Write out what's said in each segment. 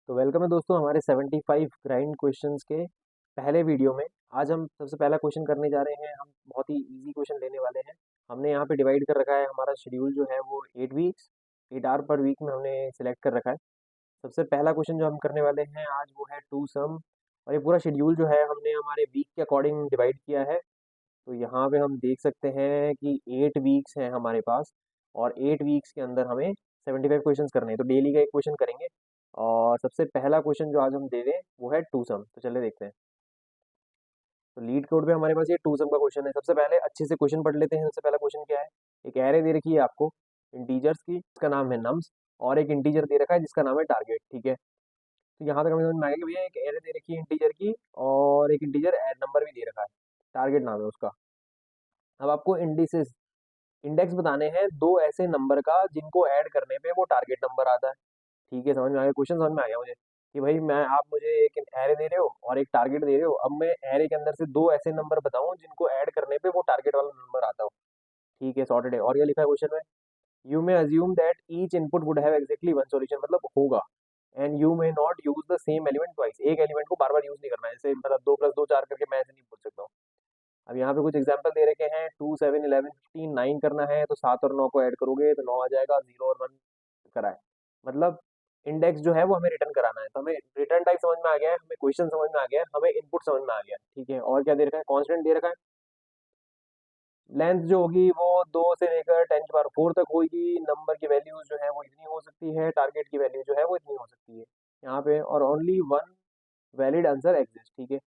तो वेलकम है दोस्तों हमारे 75 ग्राइंड क्वेश्चंस के पहले वीडियो में। आज हम सबसे पहला क्वेश्चन करने जा रहे हैं। हम बहुत ही इजी क्वेश्चन लेने वाले हैं। हमने यहाँ पे डिवाइड कर रखा है, हमारा शेड्यूल जो है वो 8 वीक्स 8 आवर पर वीक में हमने सिलेक्ट कर रखा है। सबसे पहला क्वेश्चन जो हम करने वाले हैं आज वो है टू सम। और ये पूरा शेड्यूल जो है हमने हमारे वीक के अकॉर्डिंग डिवाइड किया है। तो यहाँ पे हम देख सकते हैं कि 8 वीक्स हैं हमारे पास, और 8 वीक्स के अंदर हमें 75 क्वेश्चंस करने हैं। तो डेली का एक क्वेश्चन करेंगे। और सबसे पहला क्वेश्चन जो आज हम दे रहे हैं वो है टू सम। तो चलिए देखते हैं। तो लीड कोड पे हमारे पास ये टू सम का क्वेश्चन है। सबसे पहले अच्छे से क्वेश्चन पढ़ लेते हैं। सबसे पहला क्वेश्चन क्या है? एक एरे दे रखी है आपको इंटीजर्स की, जिसका नाम है नम्स, और एक इंटीजर दे रखा है जिसका नाम है टारगेट। ठीक है, तो यहाँ तक हमें समझ में आ गया कि भैया एक एरे दे रखी है इंटीजर की, और एक इंटीजर नंबर भी दे रखा है, टारगेट नाम है उसका। अब आपको इंडिसेस इंडेक्स बताने हैं दो ऐसे नंबर का जिनको ऐड करने पे वो टारगेट नंबर आता है। ठीक है, समझ में आ गया? क्वेश्चन समझ में आ गया मुझे कि भाई मैं आप मुझे एक एरे दे रहे हो और एक टारगेट दे रहे हो। अब मैं एरे के अंदर से दो ऐसे नंबर बताऊं जिनको ऐड करने पे वो टारगेट वाला नंबर आता हो। ठीक है, सॉर्टेड है। और ये लिखा है क्वेश्चन में, you may assume that each input would have exactly one solution, मतलब होगा। And you may not use the same element twice, एक एलिमेंट को बार बार यूज नहीं करना है। जैसे मतलब 2+2 4 करके मैं ऐसे नहीं बोल सकता हूँ। अब यहाँ पे कुछ एग्जांपल दे रखे हैं, 2 7 11 15 9 करना है तो 7 और 9 को ऐड करोगे तो 9 आ जाएगा, 0 और 1 करा है। मतलब इंडेक्स जो है वो हमें रिटर्न कराना है। तो हमें रिटर्न टाइप समझ में आ गया है, हमें क्वेश्चन समझ में आ गया है, हमें इनपुट समझ में आ गया है। ठीक है, और क्या दे रखा है? कांस्टेंट दे रखा है। लेंथ जो होगी वो 2 से लेकर 10⁴ तक होगी। नंबर की वैल्यूज जो है वो इतनी हो सकती है, टारगेट की वैल्यू जो है वो इतनी हो सकती है यहाँ पे। और only one valid answer exist. ठीक है,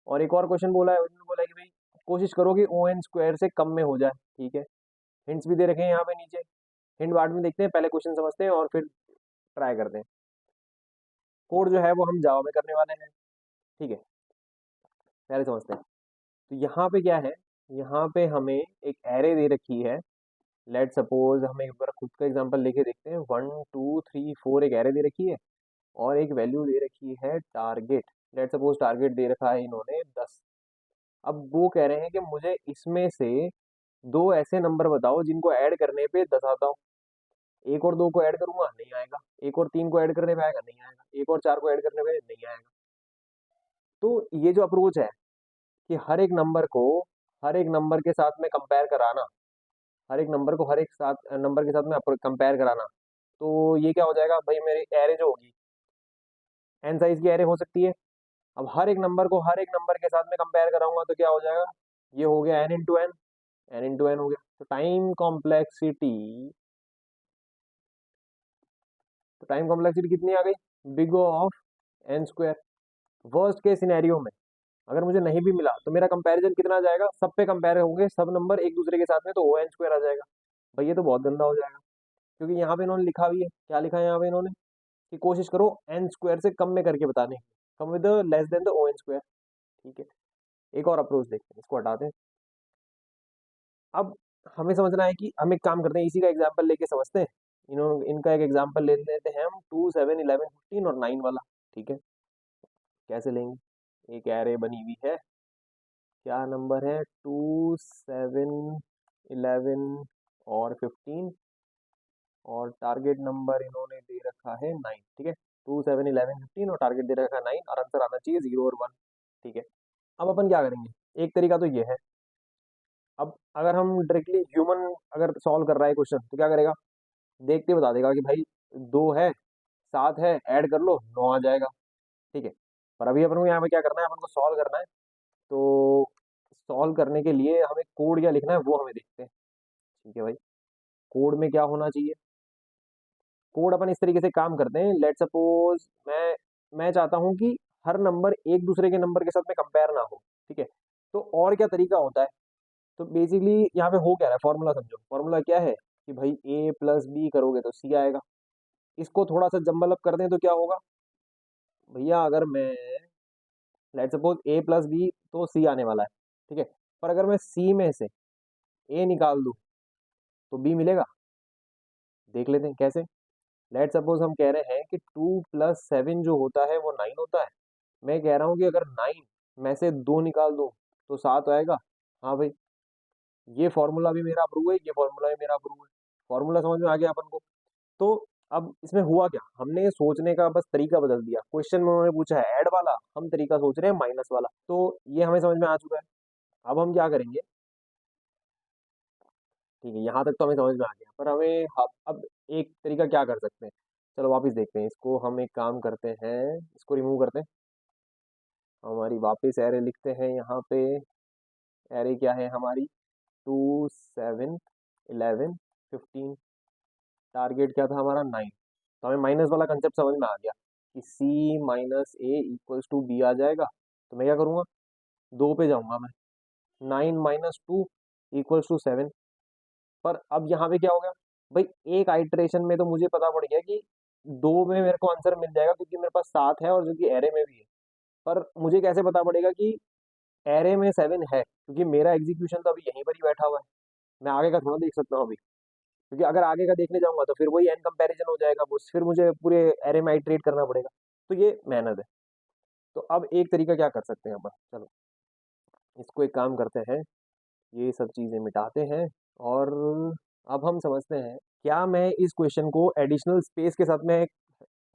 और एक और क्वेश्चन बोला है, उन्होंने बोला है कि भाई कोशिश करो कि ओ एन स्क्वायर से कम में हो जाए। ठीक है, हिंट्स भी दे रखे हैं यहाँ पे नीचे। हिंट बाद में देखते हैं, पहले क्वेश्चन समझते हैं और फिर ट्राई करते हैं। कोड जो है वो हम जावा में करने वाले हैं। ठीक है, पहले समझते हैं। तो यहाँ पे क्या है? यहाँ पे हमें एक एरे दे रखी है। लेट सपोज हम एक बार खुद का एग्जांपल लेके देखते हैं। 1 2 3 4 एक एरे दे रखी है, और एक वैल्यू दे रखी है टारगेट। लेट सपोज टारगेट दे रखा है इन्होंने 10। अब वो कह रहे हैं कि मुझे इसमें से दो ऐसे नंबर बताओ जिनको ऐड करने पे 10 आता हो। एक और दो को ऐड करूंगा नहीं आएगा, एक और तीन को ऐड करने पे आएगा नहीं आएगा, एक और चार को ऐड करने पे नहीं आएगा। तो ये जो अप्रोच है कि हर एक नंबर के साथ में कंपेयर कराना, हर एक नंबर को हर एक साथ नंबर के साथ में कंपेयर कराना, तो ये क्या हो जाएगा भाई? मेरी एरे जो होगी एन साइज की एरे हो सकती है। अब हर एक नंबर को हर एक नंबर के साथ में कंपेयर कराऊंगा तो क्या हो जाएगा? ये हो गया N into N, N into N हो गया। तो टाइम कॉम्प्लेक्सिटी कितनी आ गई? Big O of N square. Worst के सिनेरियो में अगर मुझे नहीं भी मिला तो मेरा कंपैरिजन कितना आ जाएगा? सब पे कंपेयर होंगे सब नंबर एक दूसरे के साथ में, तो ओ एन स्क्वायर आ जाएगा। भाई ये तो बहुत गंदा हो जाएगा, क्योंकि यहाँ पे इन्होंने लिखा भी है, क्या लिखा है यहाँ पे इन्होंने कि कोशिश करो एन स्क्वायर से कम में करके बताने की, come with less than the O N square. ठीक है, एक और अप्रोच देखते हैं, इसको हटाते हैं। अब हमें समझना है कि हम एक काम करते हैं, इसी का एग्जाम्पल लेके समझते हैं। इनका एक एग्जाम्पल ले लेते हैं हम, 2 7 11 15 और 9 वाला। ठीक है, कैसे लेंगे? एक एरे बनी हुई है, क्या नंबर है? 2 7 11 और 15, और टारगेट नंबर इन्होंने दे रखा है 9। ठीक है, 2 7 11 15 और टारगेट दे रखा है 9, और आंसर आना चाहिए 0 और 1। ठीक है, अब अपन क्या करेंगे? एक तरीका तो ये है। अब अगर हम डायरेक्टली ह्यूमन अगर सॉल्व कर रहा है क्वेश्चन तो क्या करेगा? देखते बता देगा कि भाई 2 है, 7 है, ऐड कर लो 9 आ जाएगा। ठीक है, पर अभी अपन को यहाँ पे क्या करना है? अपन को सॉल्व करना है। तो सॉल्व करने के लिए हमें कोड क्या लिखना है वो हमें देखते हैं। ठीक है भाई, कोड में क्या होना चाहिए? कोड अपन इस तरीके से काम करते हैं। लेट सपोज मैं चाहता हूँ कि हर नंबर एक दूसरे के नंबर के साथ में कंपेयर ना हो। ठीक है, तो और क्या तरीका होता है? तो बेसिकली यहाँ पे हो क्या रहा है? फॉर्मूला समझो। फॉर्मूला क्या है कि भाई ए प्लस बी करोगे तो सी आएगा। इसको थोड़ा सा जम्बल अप कर दें तो क्या होगा भैया? अगर मैं लेट सपोज ए प्लस बी, तो सी आने वाला है। ठीक है, पर अगर मैं सी में से ए निकाल दूं तो बी मिलेगा। देख लेते हैं कैसे। लेट सपोज हम कह रहे हैं कि 2+7 जो होता है वो 9 होता है। मैं कह रहा हूँ कि अगर 9 में से 2 निकाल दूं तो 7 आएगा। हाँ भाई, ये फॉर्मूला भी मेरा अप्रूव है, ये फॉर्मूला भी मेरा अप्रूव है। फॉर्मूला समझ में आ गया अपन को? तो अब इसमें हुआ क्या, हमने सोचने का बस तरीका बदल दिया। क्वेश्चन में उन्होंने पूछा है ऐड वाला, हम तरीका सोच रहे हैं माइनस वाला। तो ये हमें समझ में आ चुका है। अब हम क्या करेंगे, ठीक है, यहाँ तक तो हमें समझ में आ गया, पर हमें अब एक तरीका क्या कर सकते हैं। चलो वापस देखते हैं इसको। हम एक काम करते हैं, इसको रिमूव करते हैं। हमारी वापस एरे लिखते हैं यहाँ पे। एरे क्या है हमारी, 2 7 11 15। टारगेट क्या था हमारा, 9। तो हमें माइनस वाला कंसेप्ट समझ में आ गया कि C minus A equals to B आ जाएगा। तो मैं क्या करूँगा, 2 पे जाऊँगा मैं। 9 माइनस 2 इक्वल्स टू 7। पर अब यहाँ पे क्या हो गया भाई, एक आइट्रेशन में तो मुझे पता पड़ गया कि 2 में मेरे को आंसर मिल जाएगा, क्योंकि मेरे पास 7 है और जो कि एरे में भी है। पर मुझे कैसे पता पड़ेगा कि एरे में 7 है, क्योंकि मेरा एग्जीक्यूशन तो अभी यहीं पर ही बैठा हुआ है। मैं आगे का थोड़ा देख सकता हूँ अभी, क्योंकि अगर आगे का देखने जाऊंगा तो फिर वही एन कंपैरिजन हो जाएगा, वो फिर मुझे पूरे एरे में आइट्रेट करना पड़ेगा। तो ये मेहनत है। तो अब एक तरीका क्या कर सकते हैं अपन, चलो इसको एक काम करते हैं, ये सब चीज़ें मिटाते हैं। और अब हम समझते हैं क्या मैं इस क्वेश्चन को एडिशनल स्पेस के साथ में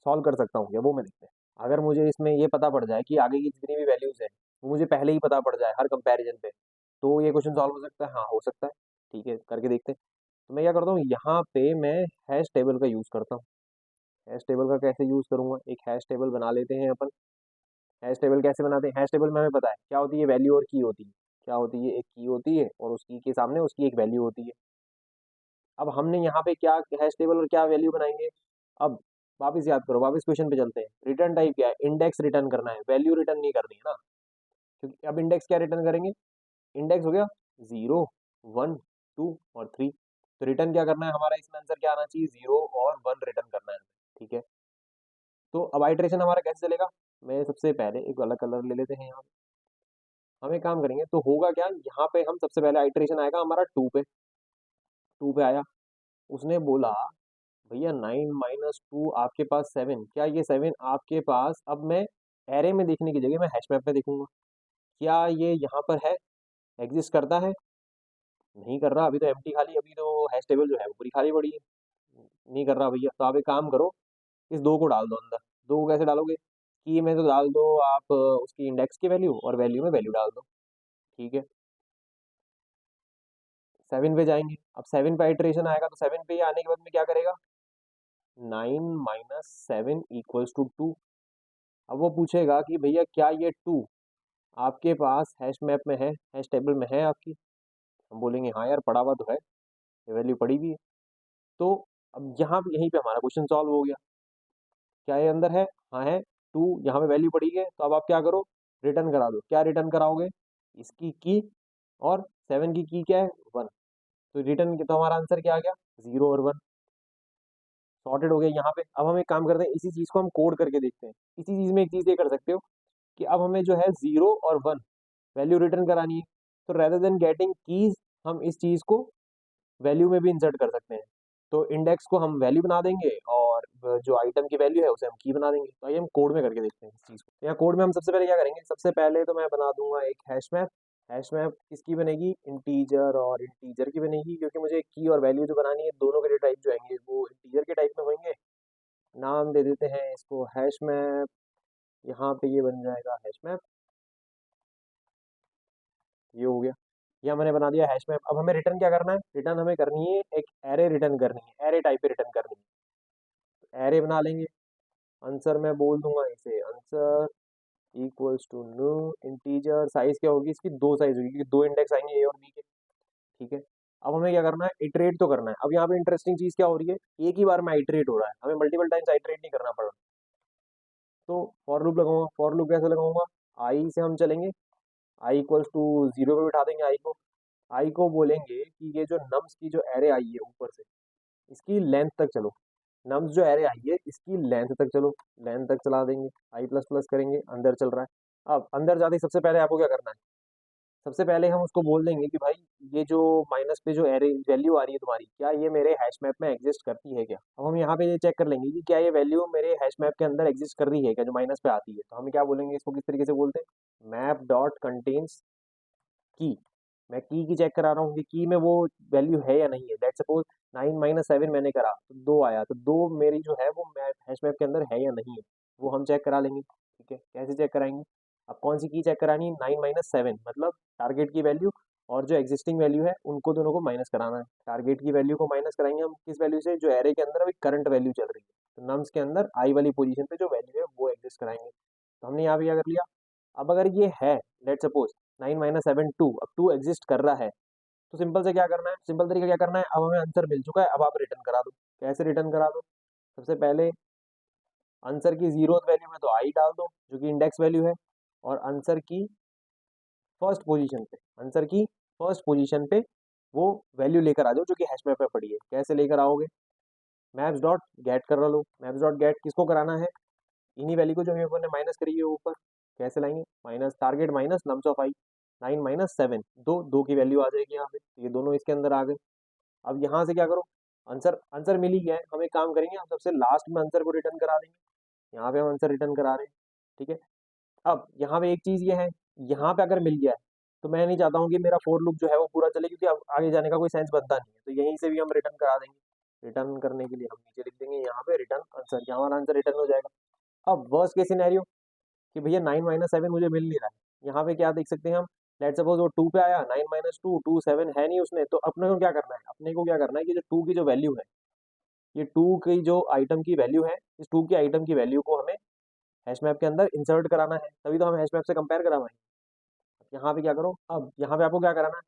सॉल्व कर सकता हूँ क्या, वो मैं देखते हैं। अगर मुझे इसमें ये पता पड़ जाए कि आगे की जितनी भी वैल्यूज है वो मुझे पहले ही पता पड़ जाए हर कंपैरिजन पे, तो ये क्वेश्चन सॉल्व हो सकता है। हाँ हो सकता है, ठीक है करके देखते हैं। तो मैं क्या करता हूँ, यहाँ पे मैं हैश टेबल का यूज़ करता हूँ। हैश टेबल का कैसे यूज़ करूँगा, एक हैश टेबल बना लेते हैं अपन। हैश टेबल कैसे बनाते हैं, हैश टेबल में हमें पता है क्या होती है, वैल्यू और की होती है। क्या होती है, एक की होती है और उस की के सामने उसकी एक वैल्यू होती है। अब हमने यहाँ पे क्या हैश टेबल और क्या वैल्यू बनाएंगे। अब वापस याद करो, वापस क्वेश्चन पे चलते हैं। रिटर्न टाइप क्या है, इंडेक्स रिटर्न करना है, वैल्यू रिटर्न नहीं करनी है ना। क्योंकि अब इंडेक्स क्या रिटर्न करेंगे, इंडेक्स हो गया 0 1 2 और 3। तो रिटर्न क्या करना है हमारा, इसमें आंसर क्या आना चाहिए, 0 और 1 रिटर्न करना है। ठीक है, तो अब आइट्रेशन हमारा कैसे चलेगा। मैं सबसे पहले एक अलग कलर ले लेते हैं यहाँ पे। हम एक काम करेंगे तो होगा क्या, यहाँ पे हम सबसे पहले आइट्रेशन आएगा हमारा 2 पे। 2 पे आया, उसने बोला भैया 9 माइनस 2 आपके पास 7, क्या ये 7 आपके पास, अब मैं एरे में देखने की जगह मैं हैश मैप में देखूंगा, क्या ये यहाँ पर है, एग्जिस्ट करता है। नहीं कर रहा, अभी तो एम्प्टी खाली, अभी तो हैश टेबल जो है वो पूरी खाली पड़ी है। नहीं कर रहा भैया, तो आप एक काम करो, इस 2 को डाल दो अंदर। 2 को कैसे डालोगे, की में तो डाल दो आप उसकी इंडेक्स की वैल्यू, और वैल्यू में वैल्यू डाल दो। ठीक है, 7 पे जाएंगे। अब 7 पे आइट्रेशन आएगा, तो 7 पे आने के बाद में क्या करेगा, 9 माइनस 7 इक्वल्स टू 2। अब वो पूछेगा कि भैया क्या ये 2 आपके पास हैश मैप में है, हैश टेबल में है आपकी। हम बोलेंगे हाँ यार पड़ा हुआ तो है, ये वैल्यू पड़ी भी है। तो अब यहाँ पे यहीं पे हमारा क्वेश्चन सॉल्व हो गया। क्या ये अंदर है, हाँ है। 2 यहाँ पे वैल्यू पड़ी है, तो अब आप क्या करो, रिटर्न करा दो। क्या रिटर्न कराओगे, इसकी की, और 7 की क्या है, 1। तो रिटर्न तो हमारा आंसर क्या आ गया, 0 और 1। सॉर्टेड हो गया यहाँ पे। अब हम एक काम करते हैं, इसी चीज़ को हम कोड करके देखते हैं। इसी चीज़ में एक चीज़ ये कर सकते हो कि अब हमें जो है 0 और 1 वैल्यू रिटर्न करानी है। तो रेदर देन गेटिंग कीज, हम इस चीज़ को वैल्यू में भी इंसर्ट कर सकते हैं। तो इंडेक्स को हम वैल्यू बना देंगे, और जो आइटम की वैल्यू है उसे हम की बना देंगे। तो आइए हम कोड में करके देखते हैं इस चीज़ को। यहाँ कोड में हम सबसे पहले क्या करेंगे, सबसे पहले तो मैं बना दूंगा एक हैश मैप। हैश मैप किसकी बनेगी, इंटीजर और इंटीजर की बनेगी, क्योंकि मुझे की और वैल्यू जो बनानी है दोनों के टाइप जो आएंगे वो इंटीजर के टाइप में होंगे। नाम दे देते हैं इसको हैश मैप। यहाँ पे ये बन जाएगा हैश मैप, ये हो गया। ये मैंने बना दिया हैश मैप। अब हमें रिटर्न क्या करना है, रिटर्न हमें करनी है एक एरे रिटर्न करनी है, एरे टाइप पे रिटर्न करनी है। एरे बना लेंगे, आंसर मैं बोल दूंगा इसे, answer equals to new integer. Size क्या होगी इसकी, 2 साइज होगी, क्योंकि 2 इंडेक्स आएंगे ए और बी के। ठीक है, अब हमें क्या करना है, इटरेट तो करना है। अब यहाँ पे इंटरेस्टिंग चीज क्या हो रही है, एक ही बार में इटरेट हो रहा है, हमें मल्टीपल टाइम्स इटरेट नहीं करना पड़ रहा। तो फॉर लूप लगाऊंगा। फॉर लूप कैसे लगाऊंगा, आई से हम चलेंगे, आई इक्वल्स टू 0 पे बिठा देंगे आई को। आई को बोलेंगे कि ये जो नम्स की जो एरे आई है ऊपर से, इसकी लेंथ तक चलो। नम्स जो एरे आई है इसकी लेंथ तक चलो, लेंथ तक चला देंगे। आई प्लस प्लस करेंगे, अंदर चल रहा है। अब अंदर जाते ही सबसे पहले आपको क्या करना है, सबसे पहले हम उसको बोल देंगे कि भाई ये जो माइनस पे जो एरे वैल्यू आ रही है तुम्हारी, क्या ये मेरे हैश मैप में एग्जिस्ट करती है क्या। अब हम यहाँ पे ये चेक कर लेंगे कि क्या ये वैल्यू मेरे हैश मैप के अंदर एग्जिस्ट कर रही है क्या, जो माइनस पे आती है। तो हम क्या बोलेंगे, इसको किस तरीके से बोलते हैं, मैप डॉट कंटेन्स की। मैं की चेक करा रहा हूँ कि की में वो वैल्यू है या नहीं है। लेट्स सपोज 9 माइनस 7 मैंने करा तो 2 आया, तो 2 मेरी जो है वो हैश मैप के अंदर है या नहीं है, वो हम चेक करा लेंगे। ठीक है, कैसे चेक कराएंगे? अब कौन सी की चेक करानी है? 9 माइनस 7 मतलब टारगेट की वैल्यू और जो एग्जिस्टिंग वैल्यू है उनको दोनों को माइनस कराना है। टारगेट की वैल्यू को माइनस कराएंगे हम किस वैल्यू से? जो एरे के अंदर अभी करंट वैल्यू चल रही है, तो नम्स के अंदर आई वाली पोजीशन पे जो वैल्यू है वो एग्जिस्ट कराएंगे। तो हमने यहाँ पे क्या कर लिया? अब अगर ये है, लेट सपोज 9 माइनस 7 2, अब 2 एग्जिस्ट कर रहा है, तो सिंपल से क्या करना है, सिंपल तरीका क्या करना है, अब हमें आंसर मिल चुका है, अब आप रिटर्न करा दो। कैसे रिटर्न करा दो? सबसे पहले आंसर की जीरोथ वैल्यू में तो आई डाल दो जो कि इंडेक्स वैल्यू है, और आंसर की फर्स्ट पोजीशन पे, आंसर की फर्स्ट पोजीशन पे वो वैल्यू लेकर आ जाओ जो कि हैश मैप पे पड़ी है। कैसे लेकर आओगे? मैप्स डॉट गेट कर लो। मैप्स डॉट गेट किसको कराना है? इन्हीं वैल्यू को जो हम ने माइनस करी है ऊपर। कैसे लाएंगे? Minus target minus nums of I, 9 minus 7, दो दो की वैल्यू आ जाएगी यहाँ पे, तो ये दोनों इसके अंदर आ गए। अब यहाँ से क्या करो? आंसर आंसर मिल ही गया है, हम एक काम करेंगे, हम सबसे लास्ट में आंसर को रिटर्न करा देंगे। यहाँ पे हम आंसर रिटर्न करा रहे हैं। ठीक है, अब यहाँ पे एक चीज़ ये है, यहाँ पे अगर मिल गया है तो मैं नहीं चाहता हूँ कि मेरा फोर लूप जो है वो पूरा चले, क्योंकि अब आगे जाने का कोई सेंस बनता नहीं है, तो यहीं से भी हम रिटर्न करा देंगे। रिटर्न करने के लिए हम नीचे लिख देंगे यहाँ पे रिटर्न आंसर, यहाँ हमारा आंसर रिटर्न हो जाएगा। अब वर्स्ट केस सिनेरियो कि भैया 9 माइनस 7 मुझे मिल नहीं रहा है, यहाँ पे क्या देख सकते हैं हम? लेट सपोज वो 2 पे आया, 9 माइनस 2 2 7 है नहीं उसमें, तो अपने को क्या करना है? अपने को क्या करना है कि जो 2 की जो वैल्यू है, ये 2 की जो आइटम की वैल्यू है, इस 2 की आइटम की वैल्यू को हमें हैश मैप के अंदर इंसर्ट कराना है, तभी तो हम हैश मैप से कंपेयर करा पाएंगे। यहाँ पे क्या करो? अब यहाँ पे आपको क्या कराना है?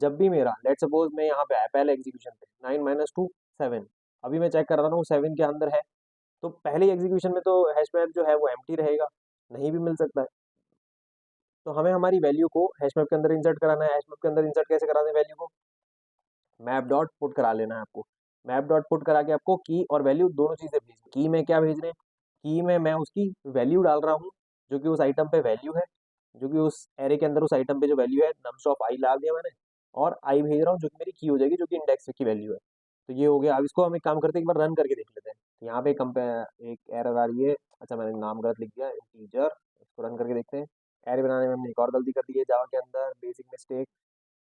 जब भी मेरा लेट सपोज मैं यहाँ पे आया पहले एग्जीक्यूशन पे 9 माइनस 2 7, अभी मैं चेक कर रहा हूँ 7 के अंदर है, तो पहले एग्जीक्यूशन में तो हैश मैप जो है वो एम्प्टी रहेगा, नहीं भी मिल सकता है। तो हमें हमारी वैल्यू को हैश मैप के अंदर इंसर्ट कराना है। हैश मैप के अंदर इंसर्ट कैसे कराना है वैल्यू को? मैप डॉट पुट करा लेना है आपको। मैप डॉट पुट करा के आपको की और वैल्यू दोनों चीज़ें भेजनी। की में क्या भेज रहे हैं? की में मैं उसकी वैल्यू डाल रहा हूँ जो कि उस आइटम पे वैल्यू है, जो कि उस एरे के अंदर उस आइटम पे जो वैल्यू है, नम्स ऑफ आई डाल दिया मैंने, और आई भेज रहा हूँ जो कि मेरी की हो जाएगी, जो कि इंडेक्स की वैल्यू है। तो ये हो गया। अब इसको हम एक काम करते हैं, एक बार रन करके देख लेते हैं। तो यहाँ पे एक एरर आ रही है, अच्छा मैंने नाम गलत लिख दिया इंटीजर। इसको रन करके देखते हैं। एरे बनाने में हमने एक और गलती कर दी है जावा के अंदर, बेसिक मिस्टेक।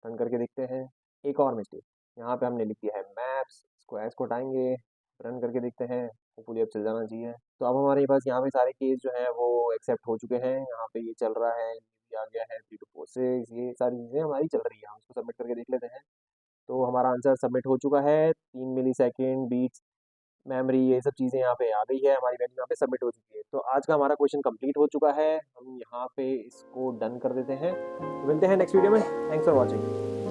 रन करके देखते हैं। एक और मिस्टेक, यहाँ पे हमने लिख दिया है मैप्स, इसको एस को हटाएंगे, रन करके देखते हैं। होपफुली अब चल जाना चाहिए। तो अब हमारे पास यहाँ पे सारे केस जो हैं वो एक्सेप्ट हो चुके हैं। यहाँ पे ये चल रहा है, ये भी आ गया है 3 to 4 6, ये सारी चीज़ें हमारी चल रही है। हम इसको सबमिट करके देख लेते हैं। तो हमारा आंसर सबमिट हो चुका है। 3 मिली सेकेंड बीट्स मेमोरी ये सब चीज़ें यहाँ पे आ गई है, हमारी वैल्यू यहाँ पे सबमिट हो चुकी है। तो आज का हमारा क्वेश्चन कंप्लीट हो चुका है। हम यहाँ पे इसको डन कर देते हैं। तो मिलते हैं नेक्स्ट वीडियो में। Thanks for watching.